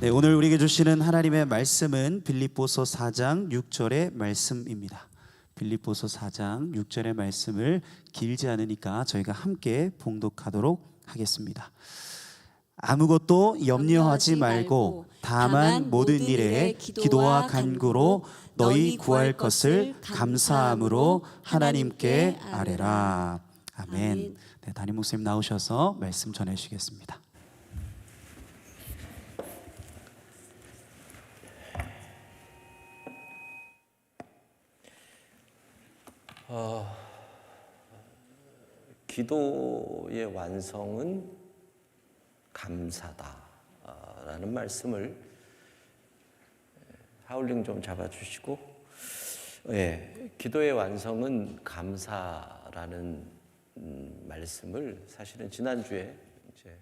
네, 오늘 우리에게 주시는 하나님의 말씀은 빌립보서 4장 6절의 말씀입니다. 빌립보서 4장 6절의 말씀을 길지 않으니까 저희가 함께 봉독하도록 하겠습니다. 아무것도 염려하지 말고 다만 모든 일에 기도와 간구로 너희 구할 것을 감사함으로 하나님께 아뢰라. 아멘. 네, 담임 목사님 나오셔서 말씀 전해주시겠습니다. 기도의 완성은 감사다라는 말씀을 하울링 좀 잡아주시고, 기도의 완성은 감사라는 말씀을 사실은 지난주에 이제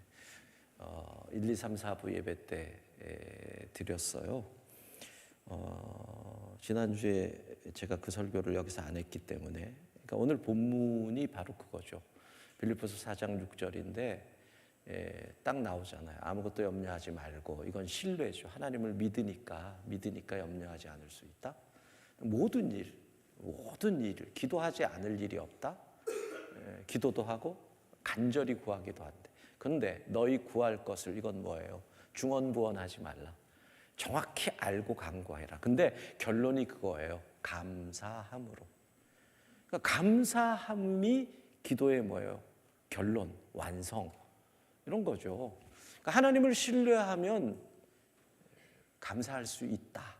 1, 2, 3, 4부 예배 때 드렸어요. 지난주에 제가 그 설교를 여기서 안 했기 때문에, 그러니까 오늘 본문이 바로 그거죠. 빌립보서 4장 6절인데 딱 나오잖아요. 아무것도 염려하지 말고. 이건 신뢰죠. 하나님을 믿으니까 염려하지 않을 수 있다. 모든 일, 기도하지 않을 일이 없다. 기도도 하고 간절히 구하기도 한대. 그런데 너희 구할 것을, 이건 뭐예요? 중언부언하지 말라. 정확히 알고 간구해라. 근데 결론이 그거예요. 감사함으로. 그러니까 감사함이 기도의 뭐예요? 결론, 완성, 이런 거죠. 그러니까 하나님을 신뢰하면 감사할 수 있다.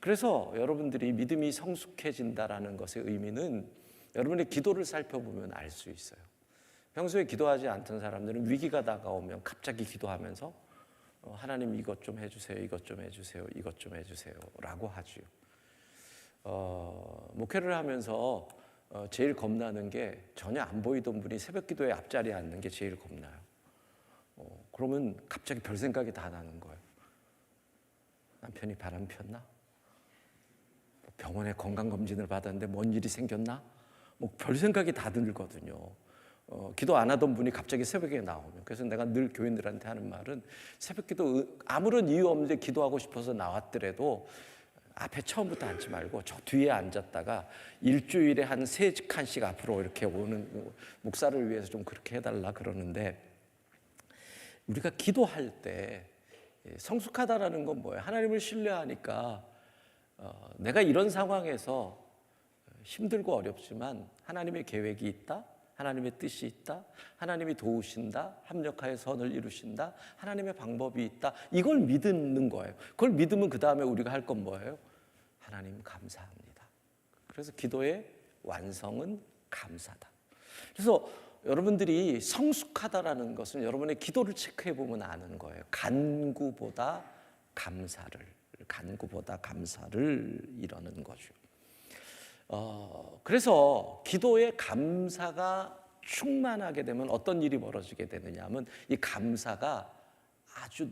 그래서 여러분들이 믿음이 성숙해진다라는 것의 의미는 여러분의 기도를 살펴보면 알 수 있어요. 평소에 기도하지 않던 사람들은 위기가 다가오면 갑자기 기도하면서 하나님 이것 좀 해주세요, 이것 좀 해주세요, 이것 좀 해주세요 라고 하죠. 목회를 하면서 제일 겁나는 게 전혀 안 보이던 분이 새벽 기도에 앞자리에 앉는 게 제일 겁나요. 그러면 갑자기 별 생각이 다 나는 거예요. 남편이 바람 폈나? 병원에 건강검진을 받았는데 뭔 일이 생겼나? 별 생각이 다 들거든요. 기도 안 하던 분이 갑자기 새벽에 나오면, 그래서 내가 늘 교인들한테 하는 말은, 새벽 기도 아무런 이유 없는데 기도하고 싶어서 나왔더라도 앞에 처음부터 앉지 말고 저 뒤에 앉았다가 일주일에 한 3칸씩 앞으로 이렇게 오는 목사를 위해서 좀 그렇게 해달라 그러는데, 우리가 기도할 때 성숙하다라는 건 뭐예요? 하나님을 신뢰하니까 내가 이런 상황에서 힘들고 어렵지만 하나님의 계획이 있다, 하나님의 뜻이 있다, 하나님이 도우신다, 합력하여 선을 이루신다, 하나님의 방법이 있다, 이걸 믿는 거예요. 그걸 믿으면 그 다음에 우리가 할 건 뭐예요? 하나님 감사합니다. 그래서 기도의 완성은 감사다. 그래서 여러분들이 성숙하다라는 것은 여러분의 기도를 체크해 보면 아는 거예요. 간구보다 감사를 이루는 거죠. 그래서 기도에 감사가 충만하게 되면 어떤 일이 벌어지게 되느냐 하면, 이 감사가 아주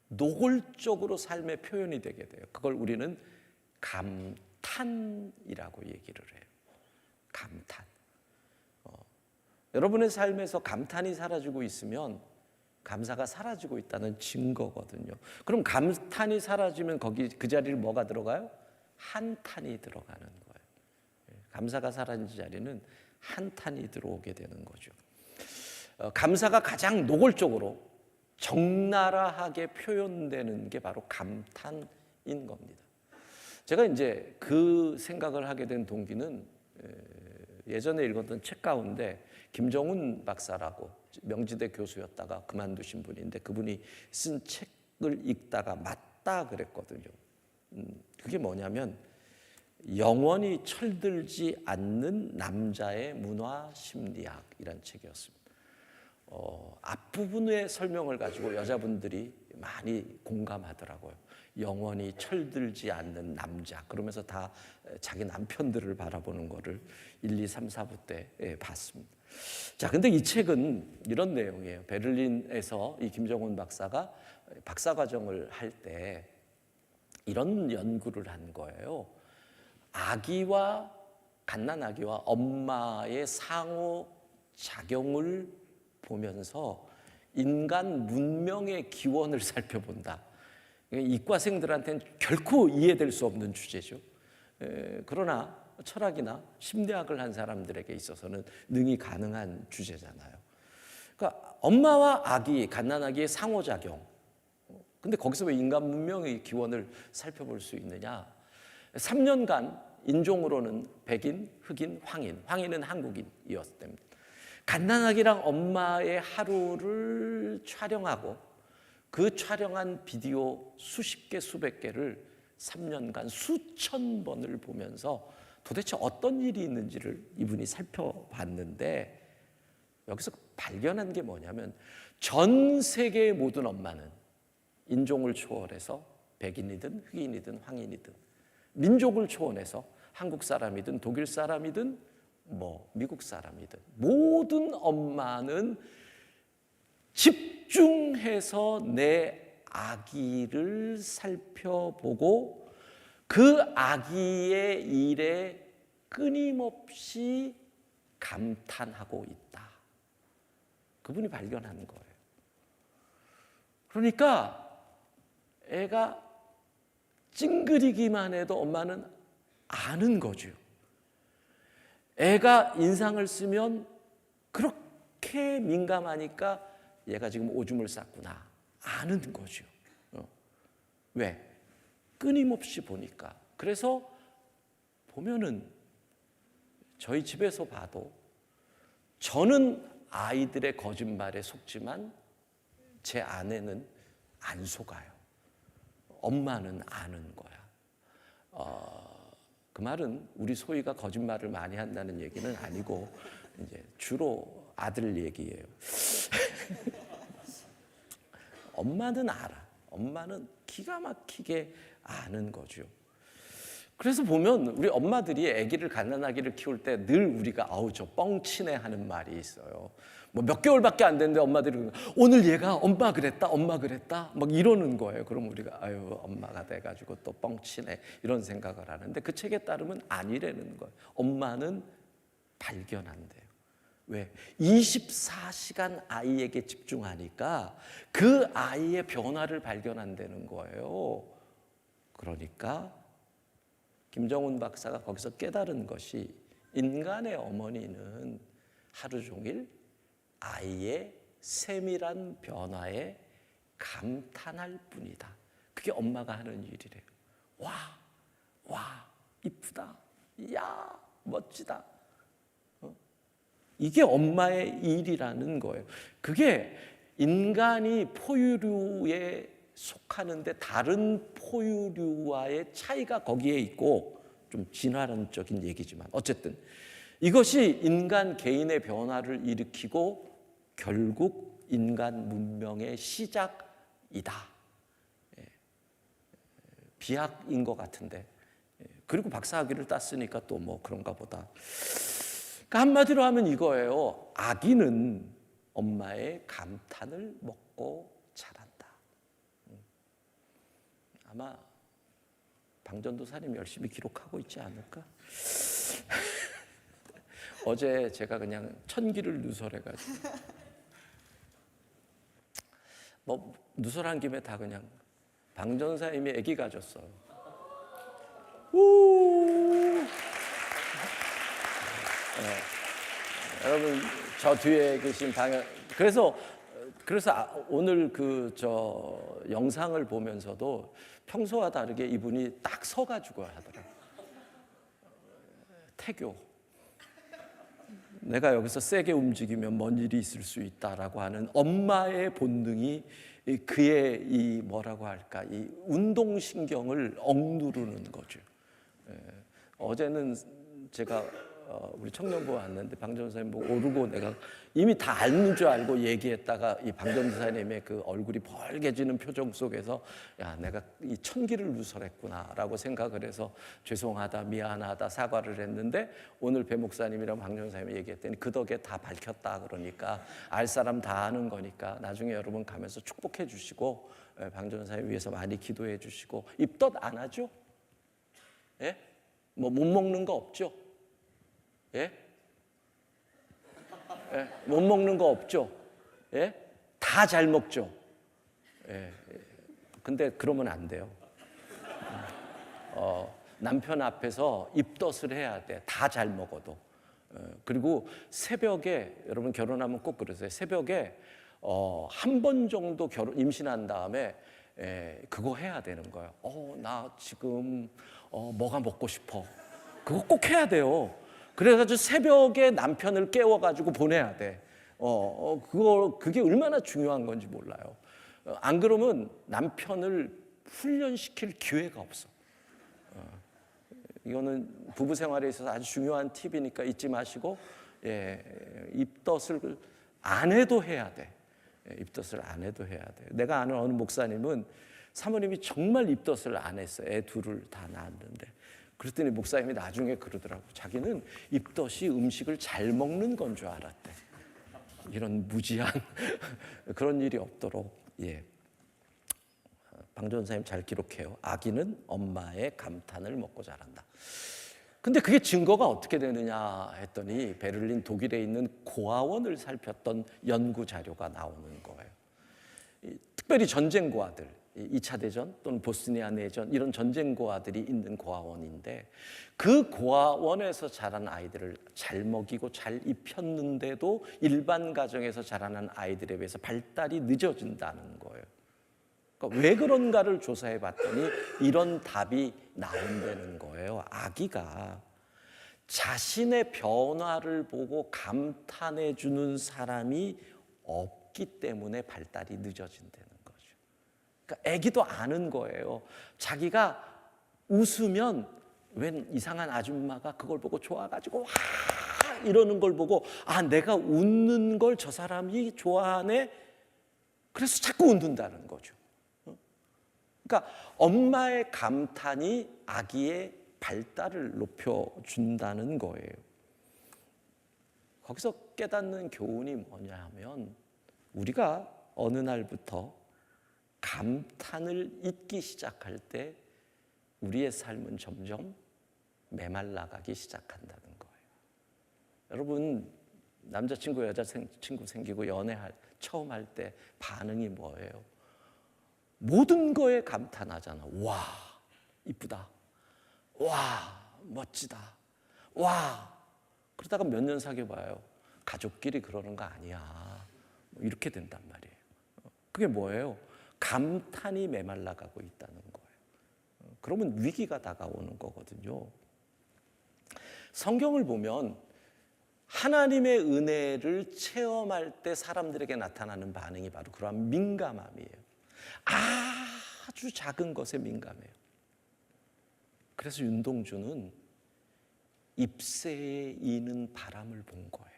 노골적으로 삶의 표현이 되게 돼요. 그걸 우리는 감탄이라고 얘기를 해요. 감탄. 여러분의 삶에서 감탄이 사라지고 있으면 감사가 사라지고 있다는 증거거든요. 그럼 감탄이 사라지면 거기 그 자리를 뭐가 들어가요? 한탄이 들어가는 거예요. 감사가 사라진 자리는 한탄이 들어오게 되는 거죠. 감사가 가장 노골적으로 적나라하게 표현되는 게 바로 감탄인 겁니다. 제가 이제 그 생각을 하게 된 동기는 예전에 읽었던 책 가운데 김정훈 박사라고 명지대 교수였다가 그만두신 분인데, 그분이 쓴 책을 읽다가 맞다 그랬거든요. 그게 뭐냐면 영원히 철들지 않는 남자의 문화 심리학이란 책이었습니다. 앞부분의 설명을 가지고 여자분들이 많이 공감하더라고요. 영원히 철들지 않는 남자, 그러면서 다 자기 남편들을 바라보는 거를 1, 2, 3, 4부 때 봤습니다. 자, 근데 이 책은 이런 내용이에요. 베를린에서 이 김정훈 박사가 박사과정을 할 때 이런 연구를 한 거예요. 갓난 아기와 엄마의 상호 작용을 보면서 인간 문명의 기원을 살펴본다. 이과생들한테는 결코 이해될 수 없는 주제죠. 그러나 철학이나 심리학을 한 사람들에게 있어서는 능히 가능한 주제잖아요. 그러니까 엄마와 아기, 갓난아기의 상호작용. 근데 거기서 왜 인간 문명의 기원을 살펴볼 수 있느냐? 3년간 인종으로는 백인, 흑인, 황인, 황인은 한국인이었을 때입니다. 갓난아기랑 엄마의 하루를 촬영하고 그 촬영한 비디오 수십 개, 수백 개를 3년간 수천 번을 보면서 도대체 어떤 일이 있는지를 이분이 살펴봤는데 여기서 발견한 게 뭐냐면 전 세계의 모든 엄마는 인종을 초월해서 백인이든 흑인이든 황인이든 민족을 초월해서 한국 사람이든 독일 사람이든 미국 사람이든 모든 엄마는 집중해서 내 아기를 살펴보고 그 아기의 일에 끊임없이 감탄하고 있다. 그분이 발견한 거예요. 그러니까 애가 찡그리기만 해도 엄마는 아는 거죠. 애가 인상을 쓰면 그렇게 민감하니까 얘가 지금 오줌을 쌌구나 아는 거죠. 왜? 끊임없이 보니까. 그래서 보면은 저희 집에서 봐도 저는 아이들의 거짓말에 속지만 제 아내는 안 속아요. 엄마는 아는 거야. 그 말은 우리 소희가 거짓말을 많이 한다는 얘기는 아니고 이제 주로 아들 얘기예요. 엄마는 알아. 엄마는 기가 막히게 아는 거죠. 그래서 보면 우리 엄마들이 아기를 갓난아기를 키울 때 늘 우리가 아우 저 뻥치네 하는 말이 있어요. 뭐 몇 개월밖에 안 됐는데 엄마들이 오늘 얘가 엄마 그랬다 막 이러는 거예요. 그럼 우리가 아유 엄마가 돼가지고 또 뻥치네 이런 생각을 하는데 그 책에 따르면 아니라는 거예요. 엄마는 발견한대요. 왜? 24시간 아이에게 집중하니까 그 아이의 변화를 발견한다는 거예요. 그러니까 김정훈 박사가 거기서 깨달은 것이 인간의 어머니는 하루 종일 아이의 세밀한 변화에 감탄할 뿐이다. 그게 엄마가 하는 일이래요. 와, 이쁘다. 야, 멋지다. 이게 엄마의 일이라는 거예요. 그게 인간이 포유류에 속하는데 다른 포유류와의 차이가 거기에 있고 좀 진화론적인 얘기지만 어쨌든 이것이 인간 개인의 변화를 일으키고 결국 인간 문명의 시작이다. 비약인 것 같은데 그리고 박사학위를 땄으니까 또 뭐 그런가 보다. 그러니까 한마디로 하면 이거예요. 아기는 엄마의 감탄을 먹고 자란다. 아마 방전도사님 열심히 기록하고 있지 않을까? 어제 제가 그냥 천기를 누설해가지고 뭐 누설한 김에 다 그냥 방전사님이 아기 가졌어요. 여러분 저 뒤에 계신 그래서 오늘 저 영상을 보면서도 평소와 다르게 이분이 딱 서가지고 하더라고요. 태교. 내가 여기서 세게 움직이면 뭔 일이 있을 수 있다라고 하는 엄마의 본능이 그의 이 뭐라고 할까 이 운동신경을 억누르는 거죠. 어제는 제가 우리 청년부 왔는데 방 전사님 보고 오르고 내가 이미 다 아는 줄 알고 얘기했다가 이 방 전사님의 그 얼굴이 벌개지는 표정 속에서 야 내가 이 천기를 누설했구나라고 생각을 해서 죄송하다 미안하다 사과를 했는데 오늘 배 목사님이랑 방 전사님이 얘기했더니 그 덕에 다 밝혔다 그러니까 알 사람 다 아는 거니까 나중에 여러분 가면서 축복해 주시고 방 전사님 위해서 많이 기도해 주시고 입덧 안 하죠? 예? 뭐 못 먹는 거 없죠? 예? 예? 못 먹는 거 없죠? 예? 다 잘 먹죠. 예. 근데 그러면 안 돼요. 남편 앞에서 입덧을 해야 돼. 다 잘 먹어도. 그리고 새벽에, 여러분 결혼하면 꼭 그러세요. 새벽에 한 번 정도 임신한 다음에 그거 해야 되는 거예요. 나 지금 뭐가 먹고 싶어. 그거 꼭 해야 돼요. 그래가지고 새벽에 남편을 깨워가지고 보내야 돼. 그게 얼마나 중요한 건지 몰라요. 안 그러면 남편을 훈련시킬 기회가 없어. 이거는 부부 생활에 있어서 아주 중요한 팁이니까 잊지 마시고, 입덧을 안 해도 해야 돼. 입덧을 안 해도 해야 돼. 내가 아는 어느 목사님은 사모님이 정말 입덧을 안 했어요. 애 둘을 다 낳았는데. 그랬더니 목사님이 나중에 그러더라고. 자기는 입덧이 음식을 잘 먹는 건 줄 알았대. 이런 무지한 그런 일이 없도록. 방 전사님 잘 기록해요. 아기는 엄마의 감탄을 먹고 자란다. 근데 그게 증거가 어떻게 되느냐 했더니 베를린 독일에 있는 고아원을 살폈던 연구 자료가 나오는 거예요. 특별히 전쟁 고아들, 2차 대전 또는 보스니아 내전 이런 전쟁 고아들이 있는 고아원인데 그 고아원에서 자란 아이들을 잘 먹이고 잘 입혔는데도 일반 가정에서 자라는 아이들에 비해서 발달이 늦어진다는 거예요. 그러니까 왜 그런가를 조사해 봤더니 이런 답이 나온다는 거예요. 아기가 자신의 변화를 보고 감탄해 주는 사람이 없기 때문에 발달이 늦어진다는 거죠. 그러니까 아기도 아는 거예요. 자기가 웃으면 웬 이상한 아줌마가 그걸 보고 좋아가지고 와 이러는 걸 보고 내가 웃는 걸 저 사람이 좋아하네. 그래서 자꾸 웃는다는 거죠. 그러니까 엄마의 감탄이 아기의 발달을 높여준다는 거예요. 거기서 깨닫는 교훈이 뭐냐 하면 우리가 어느 날부터 감탄을 잊기 시작할 때 우리의 삶은 점점 메말라가기 시작한다는 거예요. 여러분 남자친구 여자친구 생기고 처음 할 때 반응이 뭐예요? 모든 거에 감탄하잖아. 와, 이쁘다. 와, 멋지다. 와. 그러다가 몇 년 사귀어봐요. 가족끼리 그러는 거 아니야. 이렇게 된단 말이에요. 그게 뭐예요? 감탄이 메말라가고 있다는 거예요. 그러면 위기가 다가오는 거거든요. 성경을 보면 하나님의 은혜를 체험할 때 사람들에게 나타나는 반응이 바로 그러한 민감함이에요. 아주 작은 것에 민감해요. 그래서 윤동주는 잎새에 이는 바람을 본 거예요.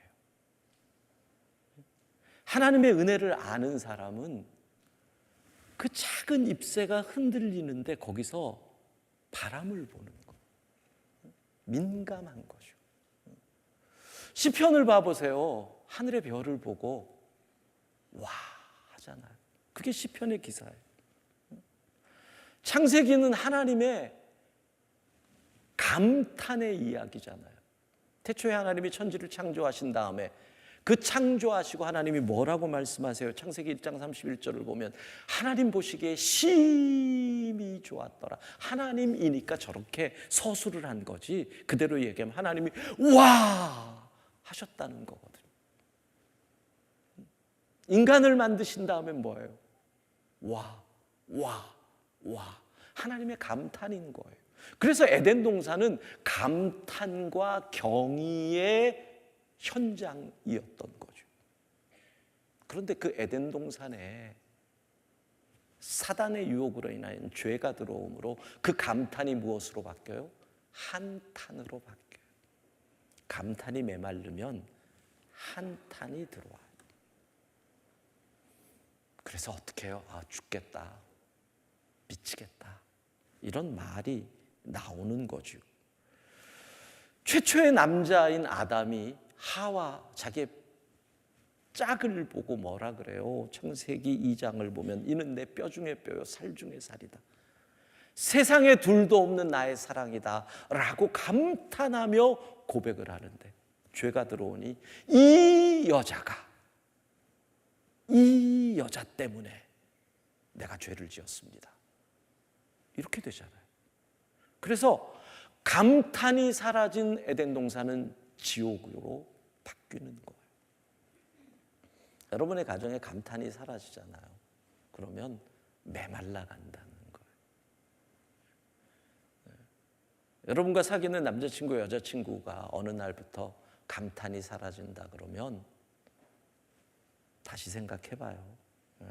하나님의 은혜를 아는 사람은 그 작은 잎새가 흔들리는데 거기서 바람을 보는 거예요. 민감한 거죠. 시편을 봐보세요. 하늘의 별을 보고 와 하잖아요. 그게 시편의 기사예요. 창세기는 하나님의 감탄의 이야기잖아요. 태초에 하나님이 천지를 창조하신 다음에 그 창조하시고 하나님이 뭐라고 말씀하세요? 창세기 1장 31절을 보면 하나님 보시기에 심히 좋았더라. 하나님이니까 저렇게 서술을 한 거지 그대로 얘기하면 하나님이 와 하셨다는 거거든요. 인간을 만드신 다음에 뭐예요? 와. 하나님의 감탄인 거예요. 그래서 에덴 동산은 감탄과 경의의 현장이었던 거죠. 그런데 그 에덴 동산에 사단의 유혹으로 인한 죄가 들어오므로 그 감탄이 무엇으로 바뀌어요? 한탄으로 바뀌어요. 감탄이 메마르면 한탄이 들어와요. 그래서 어떻게 해요? 죽겠다. 미치겠다. 이런 말이 나오는 거죠. 최초의 남자인 아담이 하와 자기의 짝을 보고 뭐라 그래요? 창세기 2장을 보면 이는 내 뼈 중에 뼈요 살 중에 살이다. 세상에 둘도 없는 나의 사랑이다 라고 감탄하며 고백을 하는데 죄가 들어오니 이 여자가 이 여자 때문에 내가 죄를 지었습니다. 이렇게 되잖아요. 그래서 감탄이 사라진 에덴 동산은 지옥으로 바뀌는 거예요. 여러분의 가정에 감탄이 사라지잖아요. 그러면 메말라 간다는 거예요. 네. 여러분과 사귀는 남자친구, 여자친구가 어느 날부터 감탄이 사라진다 그러면 다시 생각해봐요. 네.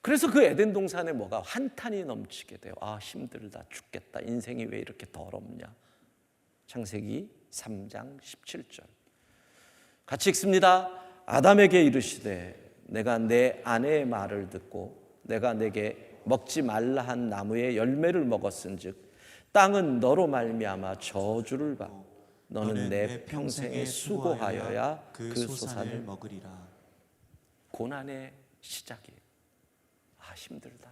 그래서 그 에덴 동산에 뭐가 한탄이 넘치게 돼요. 아, 힘들다, 죽겠다, 인생이 왜 이렇게 더럽냐. 창세기 3장 17절 같이 읽습니다. 아담에게 이르시되 내가 내 아내의 말을 듣고 내가 내게 먹지 말라 한 나무의 열매를 먹었은즉 땅은 너로 말미암아 저주를 받고 너는 내 평생에 수고하여야 그 소산을 먹으리라. 고난의 시작이에요. 아, 힘들다,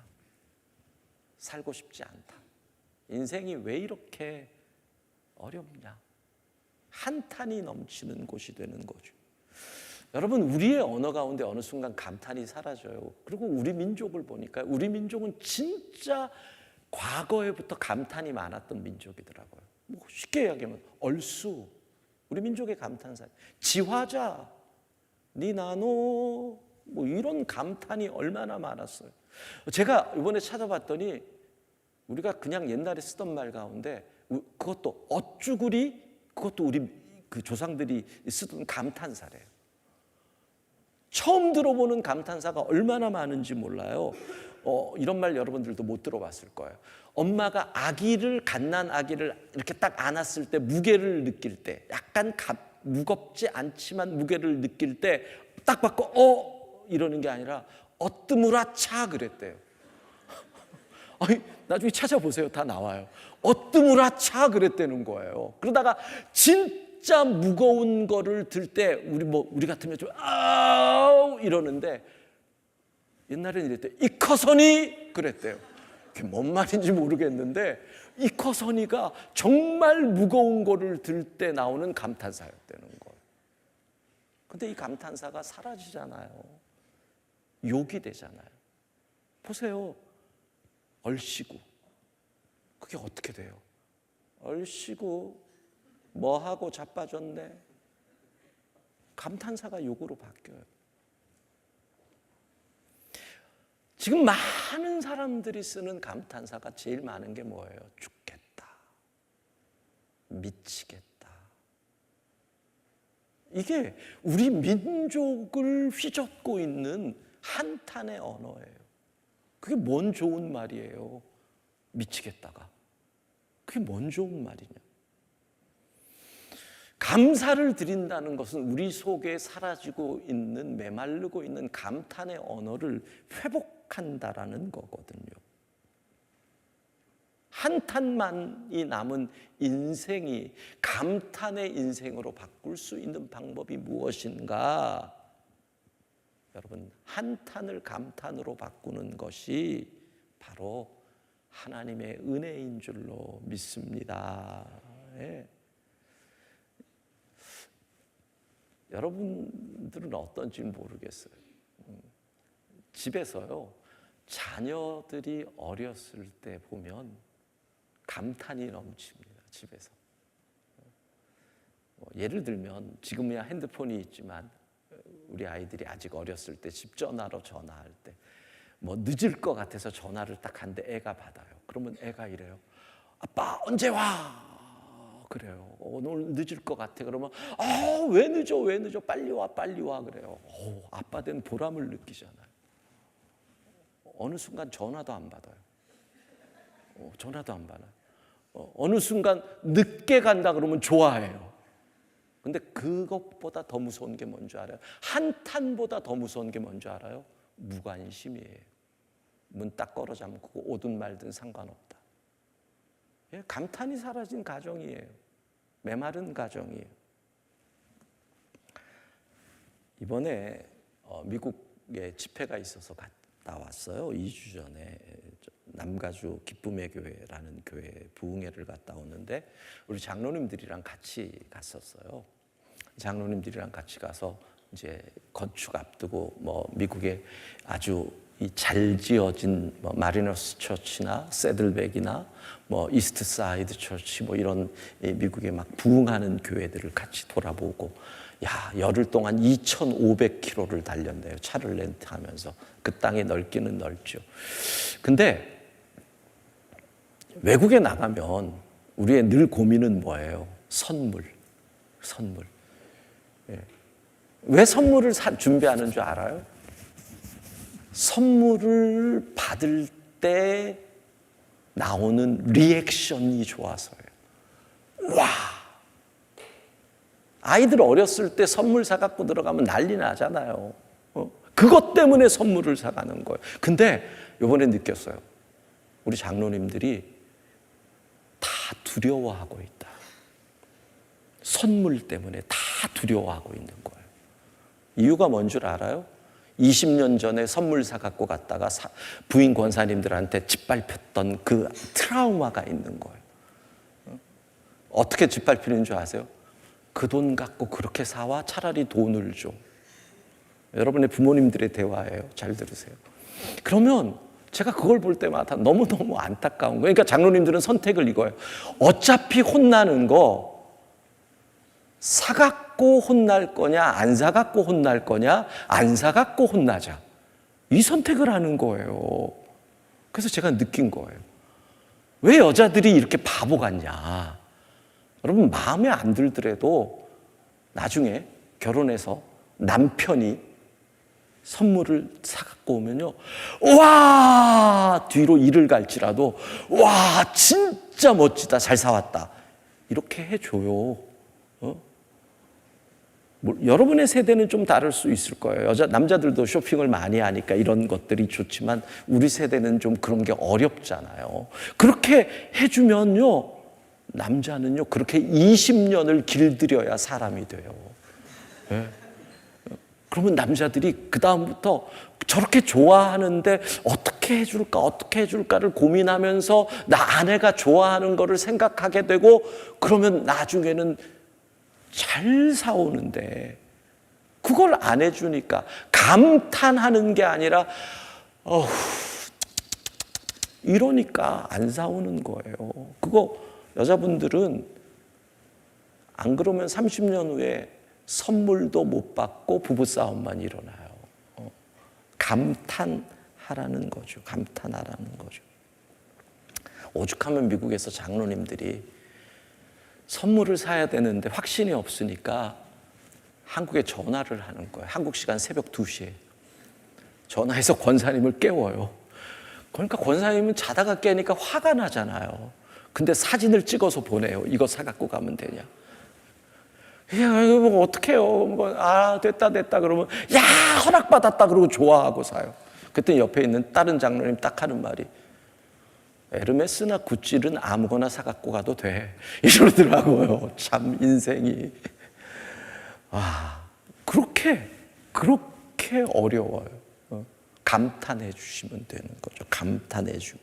살고 싶지 않다, 인생이 왜 이렇게 어렵냐. 한탄이 넘치는 곳이 되는 거죠. 여러분, 우리의 언어 가운데 어느 순간 감탄이 사라져요. 그리고 우리 민족을 보니까 우리 민족은 진짜 과거에부터 감탄이 많았던 민족이더라고요. 뭐 쉽게 이야기하면 얼쑤, 우리 민족의 감탄사, 지화자, 니나노, 뭐 이런 감탄이 얼마나 많았어요. 제가 이번에 찾아봤더니 우리가 그냥 옛날에 쓰던 말 가운데 그것도 어쭈구리, 그것도 우리 그 조상들이 쓰던 감탄사래요. 처음 들어보는 감탄사가 얼마나 많은지 몰라요. 이런 말 여러분들도 못 들어봤을 거예요. 엄마가 갓난 아기를 이렇게 딱 안았을 때 무게를 느낄 때, 약간 무겁지 않지만 무게를 느낄 때 딱 받고 이러는 게 아니라 어뜨무라차 그랬대요. 아니, 나중에 찾아보세요. 다 나와요. 어뜨무라차 그랬다는 거예요. 그러다가 진짜 무거운 거를 들 때 우리 같으면 좀 아우 이러는데 옛날에는 이랬대요. 이커선이 그랬대요. 그게 뭔 말인지 모르겠는데 이커선이가 정말 무거운 거를 들 때 나오는 감탄사였다는 거예요. 근데 이 감탄사가 사라지잖아요. 욕이 되잖아요. 보세요. 얼씨구. 그게 어떻게 돼요? 얼씨구 뭐하고 자빠졌네. 감탄사가 욕으로 바뀌어요. 지금 많은 사람들이 쓰는 감탄사가 제일 많은 게 뭐예요? 죽겠다, 미치겠다. 이게 우리 민족을 휘젓고 있는 한탄의 언어예요. 그게 뭔 좋은 말이에요? 미치겠다가. 그게 뭔 좋은 말이냐? 감사를 드린다는 것은 우리 속에 사라지고 있는, 메마르고 있는 감탄의 언어를 회복한다라는 거거든요. 한탄만이 남은 인생이 감탄의 인생으로 바꿀 수 있는 방법이 무엇인가? 여러분, 한탄을 감탄으로 바꾸는 것이 바로 하나님의 은혜인 줄로 믿습니다. 예. 여러분들은 어떤지 모르겠어요. 집에서요, 자녀들이 어렸을 때 보면 감탄이 넘칩니다. 집에서. 예를 들면 지금이야 핸드폰이 있지만 우리 아이들이 아직 어렸을 때 집 전화로 전화할 때 뭐 늦을 것 같아서 전화를 딱 하는데 애가 받아요. 그러면 애가 이래요. 아빠 언제 와? 그래요. 오늘 늦을 것 같아. 그러면 왜 늦어? 왜 늦어? 빨리 와, 빨리 와. 그래요. 아빠 된 보람을 느끼잖아요. 어느 순간 전화도 안 받아요. 전화도 안 받아요. 어느 순간 늦게 간다 그러면 좋아해요. 근데 그것보다 더 무서운 게 뭔지 알아요? 한탄보다 더 무서운 게 뭔지 알아요? 무관심이에요. 문 딱 걸어 잠그고 오든 말든 상관없다. 감탄이 사라진 가정이에요. 메마른 가정이에요. 이번에 미국에 집회가 있어서 갔다 왔어요. 2주 전에 남가주 기쁨의 교회라는 교회 부흥회를 갔다 오는데 우리 장로님들이랑 같이 갔었어요. 장로님들이랑 같이 가서 이제 건축 앞두고 뭐 미국의 아주 이 잘 지어진 뭐 마리너스 처치나 새들백이나 뭐 이스트 사이드 처치 뭐 이런 미국의 막 부흥하는 교회들을 같이 돌아보고, 야, 열흘 동안 2,500km를 달렸네요. 차를 렌트하면서. 그 땅의 넓기는 넓죠. 근데 외국에 나가면 우리의 늘 고민은 뭐예요? 선물. 예. 왜 선물을 준비하는 줄 알아요? 선물을 받을 때 나오는 리액션이 좋아서요. 와! 아이들 어렸을 때 선물 사갖고 들어가면 난리 나잖아요. 그것 때문에 선물을 사가는 거예요. 근데 이번에 느꼈어요. 우리 장로님들이 다 두려워하고 있다. 선물 때문에 다 두려워하고 있는 거예요. 이유가 뭔 줄 알아요? 20년 전에 선물 사갖고 갔다가 부인 권사님들한테 짓밟혔던 그 트라우마가 있는 거예요. 어떻게 짓밟히는 줄 아세요? 그 돈 갖고 그렇게 사와? 차라리 돈을 줘. 여러분의 부모님들의 대화예요. 잘 들으세요. 그러면 제가 그걸 볼 때마다 너무너무 안타까운 거예요. 그러니까 장로님들은 선택을 이거예요. 어차피 혼나는 거 사갖고 혼날 거냐, 안 사갖고 혼날 거냐, 안 사갖고 혼나자. 이 선택을 하는 거예요. 그래서 제가 느낀 거예요. 왜 여자들이 이렇게 바보 같냐. 여러분, 마음에 안 들더라도 나중에 결혼해서 남편이 선물을 사갖고 오면요, 와! 뒤로 이를 갈지라도, 와! 진짜 멋지다. 잘 사왔다. 이렇게 해줘요. 여러분의 세대는 좀 다를 수 있을 거예요. 남자들도 쇼핑을 많이 하니까 이런 것들이 좋지만 우리 세대는 좀 그런 게 어렵잖아요. 그렇게 해주면요, 남자는요, 그렇게 20년을 길들여야 사람이 돼요. 네. 그러면 남자들이 그다음부터 저렇게 좋아하는데 어떻게 해줄까를 고민하면서 나 아내가 좋아하는 거를 생각하게 되고, 그러면 나중에는 잘 사오는데 그걸 안 해주니까 감탄하는 게 아니라 이러니까 안 사오는 거예요. 그거 여자분들은 안 그러면 30년 후에 선물도 못 받고 부부싸움만 일어나요. 감탄하라는 거죠. 감탄하라는 거죠. 오죽하면 미국에서 장로님들이 선물을 사야 되는데 확신이 없으니까 한국에 전화를 하는 거예요. 한국 시간 새벽 2시에 전화해서 권사님을 깨워요. 그러니까 권사님은 자다가 깨니까 화가 나잖아요. 근데 사진을 찍어서 보내요. 이거 사갖고 가면 되냐. 야, 이거 뭐 어떡해요. 됐다 그러면 야, 허락받았다 그러고 좋아하고 사요. 그때 옆에 있는 다른 장로님 딱 하는 말이, 에르메스나 구찌는 아무거나 사갖고 가도 돼. 이러더라고요. 참 인생이. 그렇게 어려워요. 감탄해 주시면 되는 거죠. 감탄해 주.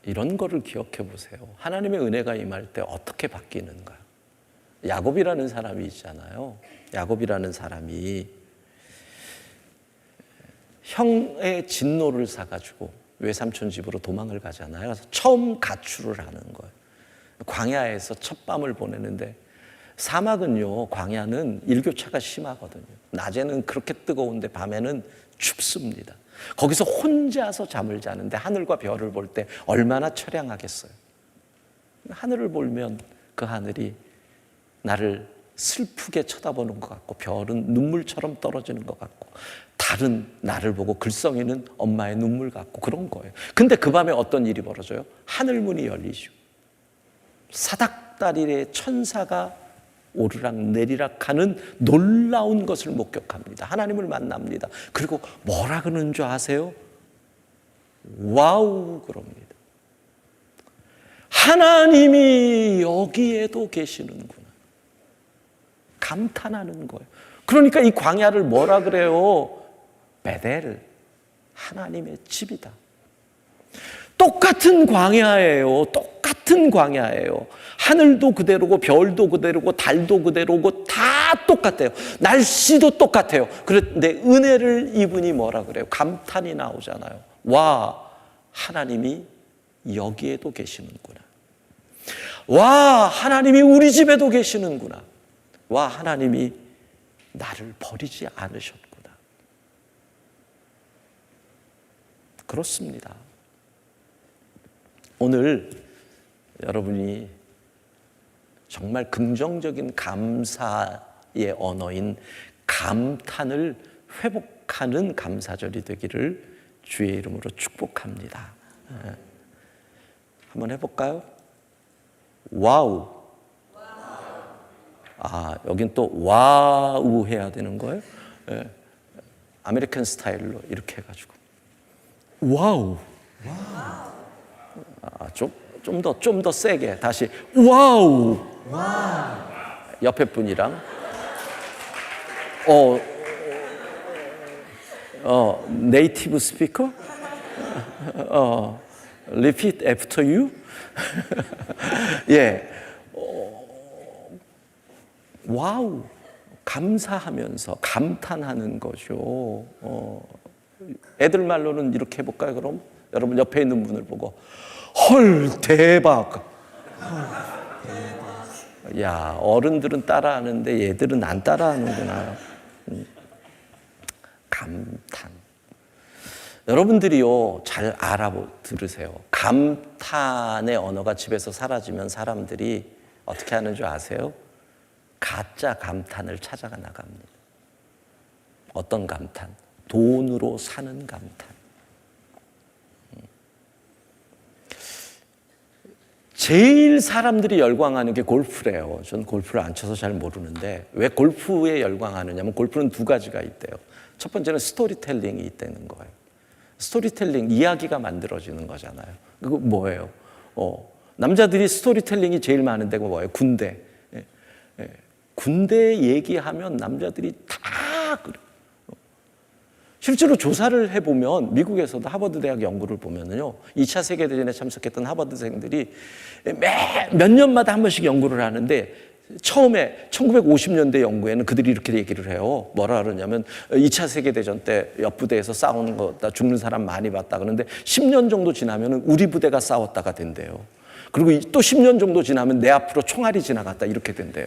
이런 거를 기억해 보세요. 하나님의 은혜가 임할 때 어떻게 바뀌는가. 야곱이라는 사람이 있잖아요. 야곱이라는 사람이 형의 진노를 사가지고 외삼촌 집으로 도망을 가잖아요. 그래서 처음 가출을 하는 거예요. 광야에서 첫 밤을 보내는데, 사막은요, 광야는 일교차가 심하거든요. 낮에는 그렇게 뜨거운데 밤에는 춥습니다. 거기서 혼자서 잠을 자는데 하늘과 별을 볼 때 얼마나 처량하겠어요. 하늘을 보면 그 하늘이 나를 슬프게 쳐다보는 것 같고, 별은 눈물처럼 떨어지는 것 같고, 달은 나를 보고 글썽이는 엄마의 눈물 같고, 그런 거예요. 근데 그 밤에 어떤 일이 벌어져요? 하늘문이 열리죠. 사닥다리의 천사가 오르락 내리락 하는 놀라운 것을 목격합니다. 하나님을 만납니다. 그리고 뭐라 그러는 줄 아세요? 와우 그럽니다. 하나님이 여기에도 계시는구나. 감탄하는 거예요. 그러니까 이 광야를 뭐라 그래요? 베델, 하나님의 집이다. 똑같은 광야예요. 똑같은 같은 광야예요. 하늘도 그대로고 별도 그대로고 달도 그대로고 다 똑같아요. 날씨도 똑같아요. 그런데 은혜를 입으니 뭐라 그래요? 감탄이 나오잖아요. 와, 하나님이 여기에도 계시는구나. 와, 하나님이 우리 집에도 계시는구나. 와, 하나님이 나를 버리지 않으셨구나. 그렇습니다. 오늘 여러분이 정말 긍정적인 감사의 언어인 감탄을 회복하는 감사절이 되기를 주의 이름으로 축복합니다. 한번 해볼까요? 와우. 아, 여긴 또 와우 해야 되는 거예요? 예. 아메리칸 스타일로 이렇게 해가지고 와우. 아, 좀 더 세게 다시 와우. 옆에 분이랑 네이티브 스피커? Repeat after you? 예. 와우. 감사하면서 감탄하는 거죠. 애들 말로는 이렇게 해볼까요, 그럼? 여러분 옆에 있는 분을 보고 헐, 대박. 야, 어른들은 따라하는데 얘들은 안 따라하는구나. 감탄. 여러분들이요, 잘 들으세요. 감탄의 언어가 집에서 사라지면 사람들이 어떻게 하는 줄 아세요? 가짜 감탄을 찾아가 나갑니다. 어떤 감탄? 돈으로 사는 감탄. 제일 사람들이 열광하는 게 골프래요. 전 골프를 안 쳐서 잘 모르는데 왜 골프에 열광하느냐면 골프는 두 가지가 있대요. 첫 번째는 스토리텔링이 있다는 거예요. 스토리텔링, 이야기가 만들어지는 거잖아요. 그거 뭐예요? 남자들이 스토리텔링이 제일 많은 데가 뭐예요? 군대. 군대 얘기하면 남자들이 다 그래요. 실제로 조사를 해보면 미국에서도 하버드 대학 연구를 보면은요, 2차 세계대전에 참석했던 하버드생들이 몇 년마다 한 번씩 연구를 하는데 처음에 1950년대 연구에는 그들이 이렇게 얘기를 해요. 뭐라 그러냐면 2차 세계대전 때 옆 부대에서 싸우는 거다, 죽는 사람 많이 봤다. 그런데 10년 정도 지나면은 우리 부대가 싸웠다가 된대요. 그리고 또 10년 정도 지나면 내 앞으로 총알이 지나갔다, 이렇게 된대요.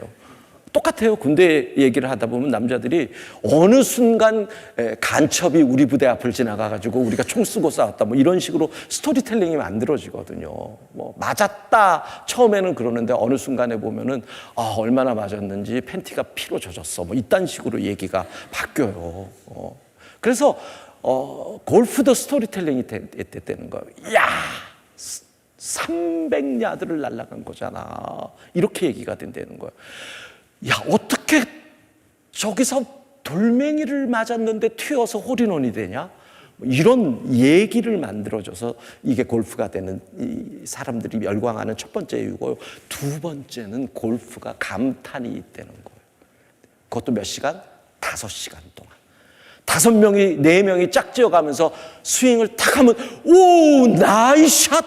똑같아요. 군대 얘기를 하다 보면 남자들이 어느 순간 간첩이 우리 부대 앞을 지나가가지고 우리가 총 쓰고 싸웠다, 뭐 이런 식으로 스토리텔링이 만들어지거든요. 뭐 맞았다 처음에는 그러는데 어느 순간에 보면은 얼마나 맞았는지 팬티가 피로 젖었어, 뭐 이딴 식으로 얘기가 바뀌어요. 그래서 골프도 스토리텔링이 됐다는 거예요. 야, 300야드를 날아간 거잖아, 이렇게 얘기가 된다는 거예요. 야, 어떻게 저기서 돌멩이를 맞았는데 튀어서 홀인원이 되냐? 이런 얘기를 만들어줘서 이게 골프가 되는, 이 사람들이 열광하는 첫 번째 이유고요. 두 번째는 골프가 감탄이 있다는 거예요. 그것도 몇 시간? 5시간 동안. 5명이, 4명이 짝지어가면서 스윙을 탁 하면 오, 나이샷!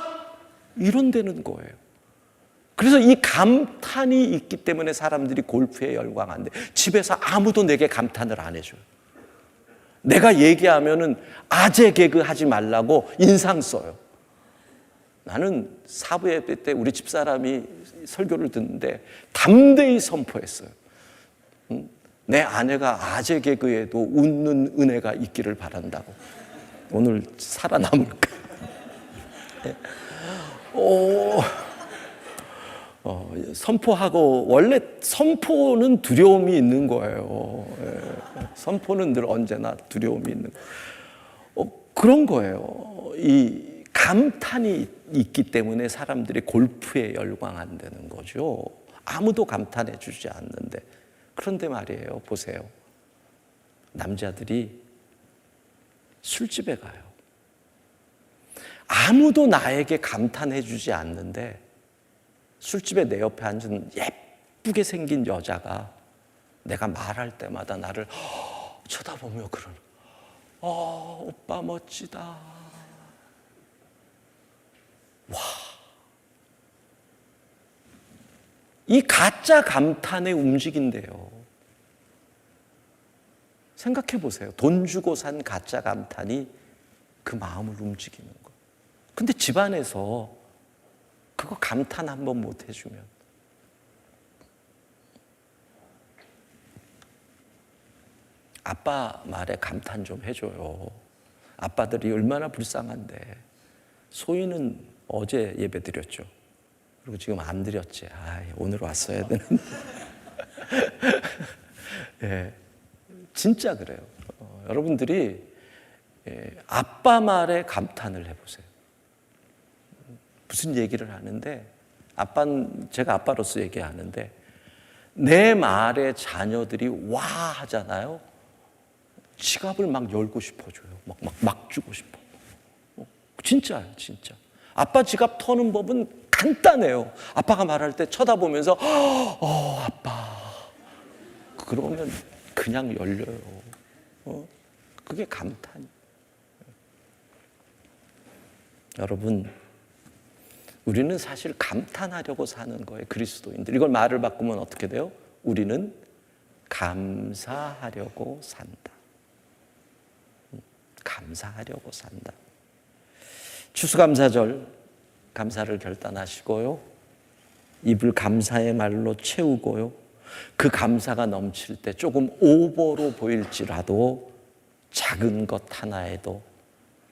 이런다는 거예요. 그래서 이 감탄이 있기 때문에 사람들이 골프에 열광한대. 집에서 아무도 내게 감탄을 안 해줘요. 내가 얘기하면은 아재 개그 하지 말라고 인상 써요. 나는 사부 예배 때 우리 집사람이 설교를 듣는데 담대히 선포했어요. 내 아내가 아재 개그에도 웃는 은혜가 있기를 바란다고. 오늘 살아남을까? 네. 선포하고, 원래 선포는 두려움이 있는 거예요. 선포는 늘 언제나 두려움이 있는 그런 거예요. 이 감탄이 있기 때문에 사람들이 골프에 열광한다는 거죠. 아무도 감탄해 주지 않는데. 그런데 말이에요, 보세요. 남자들이 술집에 가요. 아무도 나에게 감탄해 주지 않는데 술집에 내 옆에 앉은 예쁘게 생긴 여자가 내가 말할 때마다 나를 쳐다보며 그러는, 오빠 멋지다. 와, 이 가짜 감탄의 움직인데요. 생각해 보세요. 돈 주고 산 가짜 감탄이 그 마음을 움직이는 거. 근데 집안에서 그거 감탄 한번 못 해주면, 아빠 말에 감탄 좀 해줘요. 아빠들이 얼마나 불쌍한데. 소희는 어제 예배 드렸죠. 그리고 지금 안 드렸지. 오늘 왔어야 되는데. 예, 진짜 그래요. 여러분들이 아빠 말에 감탄을 해보세요. 무슨 얘기를 하는데, 제가 아빠로서 얘기하는데, 내 말에 자녀들이 와 하잖아요. 지갑을 막 열고 싶어줘요. 막 주고 싶어. 진짜요, 진짜. 아빠 지갑 터는 법은 간단해요. 아빠가 말할 때 쳐다보면서 아빠, 그러면 그냥 열려요. 그게 감탄이에요. 여러분, 우리는 사실 감탄하려고 사는 거예요. 그리스도인들. 이걸 말을 바꾸면 어떻게 돼요? 우리는 감사하려고 산다. 감사하려고 산다. 추수감사절, 감사를 결단하시고요. 입을 감사의 말로 채우고요. 그 감사가 넘칠 때 조금 오버로 보일지라도 작은 것 하나에도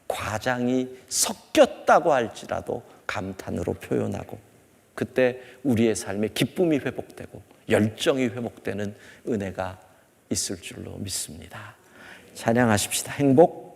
과장이 섞였다고 할지라도 감탄으로 표현하고, 그때 우리의 삶에 기쁨이 회복되고 열정이 회복되는 은혜가 있을 줄로 믿습니다. 찬양하십시다. 행복.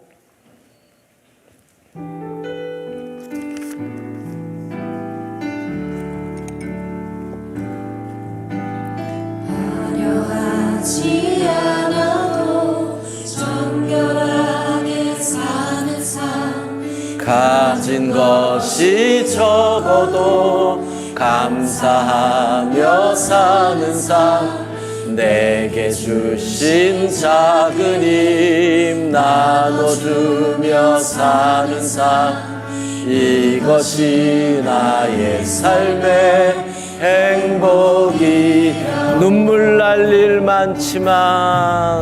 화려하지 않아도 정결하게 사는 삶, 가진 것이 적어도 감사하며 사는 삶, 내게 주신 작은 힘 나눠주며 사는 삶, 이것이 나의 삶의 행복이. 눈물 날 일 많지만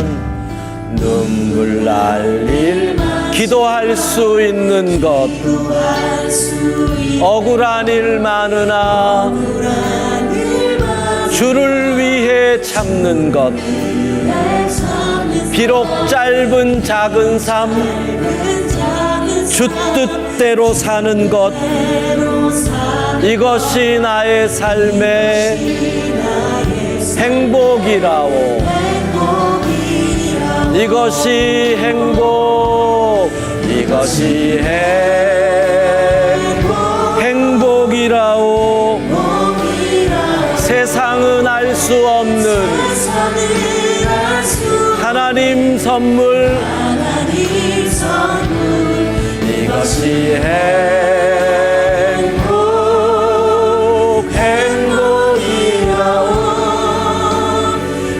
눈물 날 일, 기도할 수 있는 것, 억울한 일 많으나 주를 위해 참는 것, 비록 짧은 작은 삶, 주 뜻대로 사는 것, 이것이 나의 삶의 행복이라오. 이것이 행복, 이것이 행복이라오. 세상은 알 수 없는 하나님 선물, 이것이 행복이라오.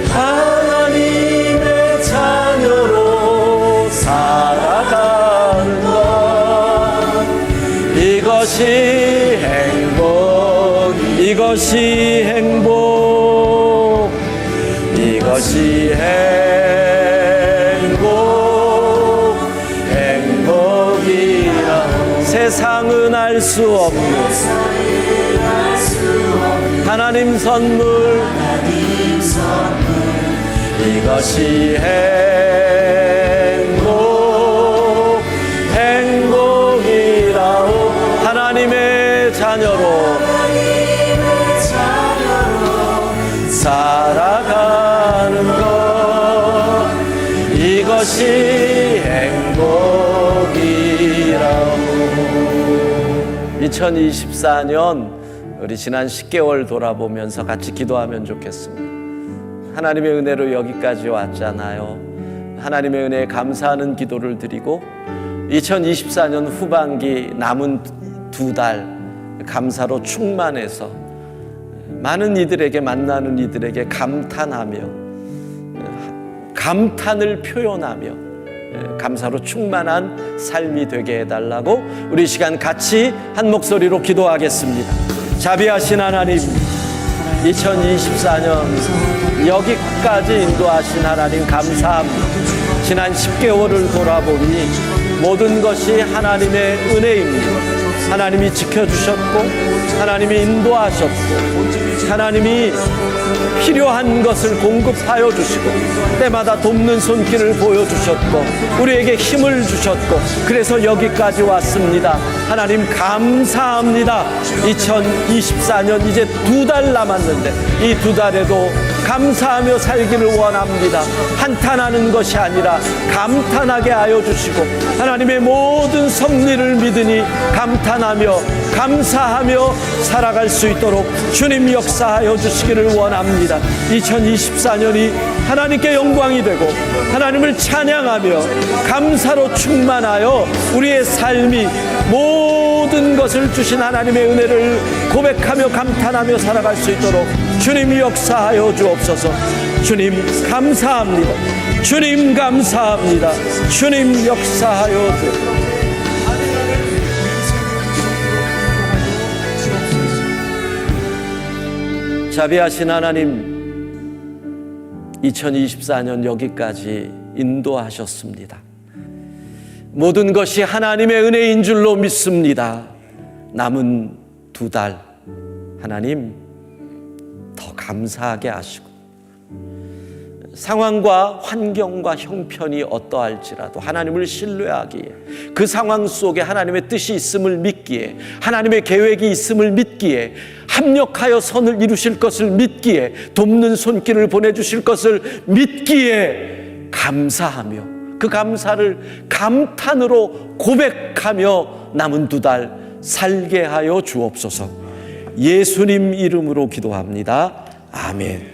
하나님의 자녀로 살아가는 것, 이것이 행복, 이것이 행복, 이것이 행복이라. 세상은 알 수 없는 하나님 선물, 이것이 행복이라오. 하나님의 자녀로 살아가는 것, 이것이 행복이라오. 2024년 우리 지난 10개월 돌아보면서 같이 기도하면 좋겠습니다. 하나님의 은혜로 여기까지 왔잖아요. 하나님의 은혜에 감사하는 기도를 드리고 2024년 후반기 남은 2달 감사로 충만해서 많은 이들에게, 만나는 이들에게 감탄하며 감탄을 표현하며 감사로 충만한 삶이 되게 해달라고 우리 시간 같이 한 목소리로 기도하겠습니다. 자비하신 하나님, 2024년 여기까지 인도하신 하나님 감사합니다. 지난 10개월을 돌아보니 모든 것이 하나님의 은혜입니다. 하나님이 지켜주셨고 하나님이 인도하셨고 하나님이 필요한 것을 공급하여 주시고 때마다 돕는 손길을 보여주셨고 우리에게 힘을 주셨고 그래서 여기까지 왔습니다. 하나님 감사합니다. 2024년 이제 2달 남았는데 이 2달에도 감사하며 살기를 원합니다. 한탄하는 것이 아니라 감탄하게 하여 주시고 하나님의 모든 섭리를 믿으니 감탄하며 감사하며 살아갈 수 있도록 주님 역사하여 주시기를 원합니다. 2024년이 하나님께 영광이 되고 하나님을 찬양하며 감사로 충만하여 우리의 삶이 모든 것을 주신 하나님의 은혜를 고백하며 감탄하며 살아갈 수 있도록 주님 역사하여 주옵소서. 주님 감사합니다. 주님 감사합니다. 주님 역사하여 주옵소서. 자비하신 하나님, 2024년 여기까지 인도하셨습니다. 모든 것이 하나님의 은혜인 줄로 믿습니다. 남은 2달 하나님 더 감사하게 하시고 상황과 환경과 형편이 어떠할지라도 하나님을 신뢰하기에 그 상황 속에 하나님의 뜻이 있음을 믿기에 하나님의 계획이 있음을 믿기에 합력하여 선을 이루실 것을 믿기에 돕는 손길을 보내주실 것을 믿기에 감사하며 그 감사를 감탄으로 고백하며 남은 2달 살게 하여 주옵소서. 예수님 이름으로 기도합니다. 아멘.